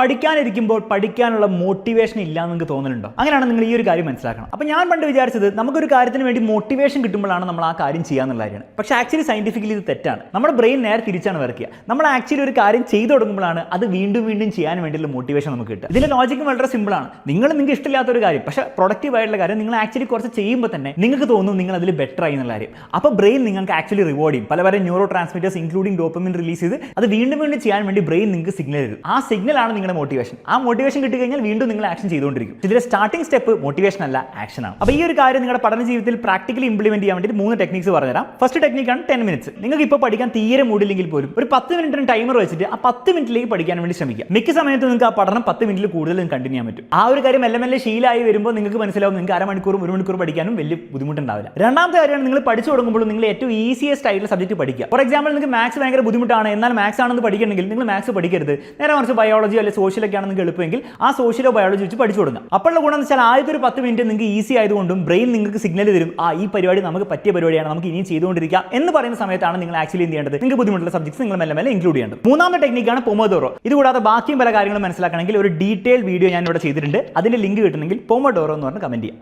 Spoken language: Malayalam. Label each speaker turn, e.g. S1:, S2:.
S1: പഠിക്കാനിരിക്കുമ്പോൾ പഠിക്കാനുള്ള മോട്ടിവേഷൻ ഇല്ല എന്ന് നിങ്ങൾക്ക് തോന്നുന്നുണ്ടോ? അങ്ങനെയാണ് നിങ്ങൾ ഈ ഒരു കാര്യം മനസ്സിലാക്കണം. അപ്പോൾ ഞാൻ പണ്ട് വിചാരിച്ചത് നമുക്കൊരു കാര്യത്തിന് വേണ്ടി മോട്ടിവേഷൻ കിട്ടുമ്പോഴാണ് നമ്മൾ ആ കാര്യം ചെയ്യാന്നുള്ള കാര്യമാണ്. പക്ഷേ ആക്ച്വലി സയന്റിഫിക്കലി ഇത് തെറ്റാണ്. നമ്മുടെ ബ്രെയിൻ നേരെ തിരിച്ചാണ് വർക്ക് ചെയ്യുക. നമ്മൾ ആക്ച്വലി ഒരു കാര്യം ചെയ്തു തുടങ്ങുമ്പോഴാണ് അത് വീണ്ടും വീണ്ടും ചെയ്യാൻ വേണ്ടിയുള്ള മോട്ടിവേഷൻ നമുക്ക് കിട്ടുക. ഇതിന്റെ ലോജിക്ക് വളരെ സിമ്പിളാണ്. നിങ്ങൾക്ക് ഇഷ്ടമില്ലാത്ത ഒരു കാര്യം പക്ഷേ പ്രൊഡക്റ്റീവ് ആയിട്ടുള്ള കാര്യം നിങ്ങൾ ആക്ച്വലി കുറച്ച് ചെയ്യുമ്പോൾ തന്നെ നിങ്ങൾക്ക് തോന്നും നിങ്ങൾ അതിൽ ബെറ്റർ ആയി എന്നുള്ള കാര്യം. അപ്പോൾ ബ്രെയിൻ നിങ്ങൾക്ക് ആക്ച്വലി റിവാർഡ് ചെയ്യും. പല neuro transmitters including dopamine release ചെയ്ത് അത് വീണ്ടും വീണ്ടും ചെയ്യാൻ വേണ്ടി ബ്രെയിൻ നിങ്ങൾക്ക് സിഗ്നൽ തരും. ആ സിഗ്നലാണ് നിങ്ങളുടെ മോട്ടിവേഷൻ. ആ മോട്ടിവേഷൻ കിട്ടി കഴിഞ്ഞാൽ വീണ്ടും നിങ്ങൾ ആക്ഷൻ ചെയ്തുകൊണ്ടിരിക്കും. ഇതിലെ സ്റ്റാർട്ടിംഗ് സ്റ്റെപ്പ് മോട്ടിവേഷൻ അല്ല, ആക്ഷൻ ആണ്. അപ്പോൾ ഈ ഒരു കാര്യം നിങ്ങളുടെ പഠന ജീവിതത്തിൽ പ്രാക്ടിക്കലി ഇംപ്ലിമെന്റ് ചെയ്യാൻ വേണ്ടി 3 ടെക്നിക്സ് പറഞ്ഞുതരാം. ഫസ്റ്റ് ടെക്നിക്കാണ് 10 മിനിറ്റ്സ്. നിങ്ങൾക്ക് ഇപ്പോൾ പഠിക്കാൻ തീരെ മൂടില്ലെങ്കിൽ പോലും ഒരു 10 മിനിറ്റിന് ടൈമർ വെച്ചിട്ട് ആ 10 മിനിറ്റിലേക്ക് പഠിക്കാൻ വേണ്ടി ശ്രമിക്കുക. മിക്ക സമയത്ത് നിങ്ങൾക്ക് ആ പഠനം 10 മിനിറ്റിൽ കൂടുതൽ കണ്ടിന്യൂ ചെയ്യാൻ പറ്റും. ആ ഒരു കാര്യം മെല്ലെ ശീലമായി വരുമ്പോൾ നിങ്ങൾക്ക് മനസ്സിലാവും നിങ്ങൾക്ക് അരമണിക്കൂറും 1 മണിക്കൂർ പഠിക്കാനും വലിയ ബുദ്ധിമുട്ടുണ്ടാവില്ല. രണ്ടാമത്തെ കാര്യമാണ് നിങ്ങൾ പഠിച്ചു തുടങ്ങുമ്പോൾ നിങ്ങൾ ഏറ്റവും ഈസിയസ്റ്റ് ആയിട്ടുള്ള സബ്ജക്ട് പഠിക്കുക. ഫോർ എക്സാമ്പിൾ നിങ്ങൾക്ക് മാത്സ് ഭയങ്കര ബുദ്ധിമുട്ടാണ്, എന്നാൽ മാത്സ് ആണെന്ന് പഠിക്കണമെങ്കിൽ നിങ്ങൾ മാത്സ് പഠിക്കരുത്. നേരെ മറിച്ച് ബയോളജി അല്ലെങ്കിൽ സോഷ്യലൊക്കെ ആണ് നിങ്ങൾക്ക് എളുപ്പമെങ്കിൽ ആ സോഷ്യലോ ബയോളജി വെച്ച് പഠിച്ചു തുടങ്ങുക. അപ്പോഴുള്ള ഗുണം എന്ന് വെച്ചാൽ ആദ്യത്തെ ഒരു 10 മിനിറ്റ് നിങ്ങൾക്ക് ഈസി ആയതുകൊണ്ടും ബ്രെയിൻ നിങ്ങൾക്ക് സിഗ്നൽ തരും ഈ പരിപാടി നമുക്ക് പറ്റിയ പരിപാടിയാണ്, നമുക്ക് ഇനിയും ചെയ്തുകൊണ്ടിരിക്കുക എന്ന് പറയുന്ന സമയത്താണ് നിങ്ങൾ ആക്ച്വലി എന്ത് ചെയ്യേണ്ടത്, നിങ്ങൾക്ക് ബുദ്ധിമുട്ടുള്ള സബ്ജക്ട്സ് നിങ്ങൾ മെല്ലെ ഇൻക്ലൂഡ് ചെയ്യേണ്ടത്. മൂന്നാമത്തെ ടെക്നിക്കാണ് പൊമോഡോറോ. ഇതുകൂടാതെ ബാക്കിയും പല കാര്യങ്ങളും മനസ്സിലാക്കണമെങ്കിൽ ഒരു ഡീറ്റെയിൽ വീഡിയോ ഞാൻ ഇവിടെ ചെയ്തിട്ടുണ്ട്. അതിന്റെ ലിങ്ക് കിട്ടണമെങ്കിൽ പൊമോഡോറോ എന്ന് പറഞ്ഞ് കമന്റ് ചെയ്യാം.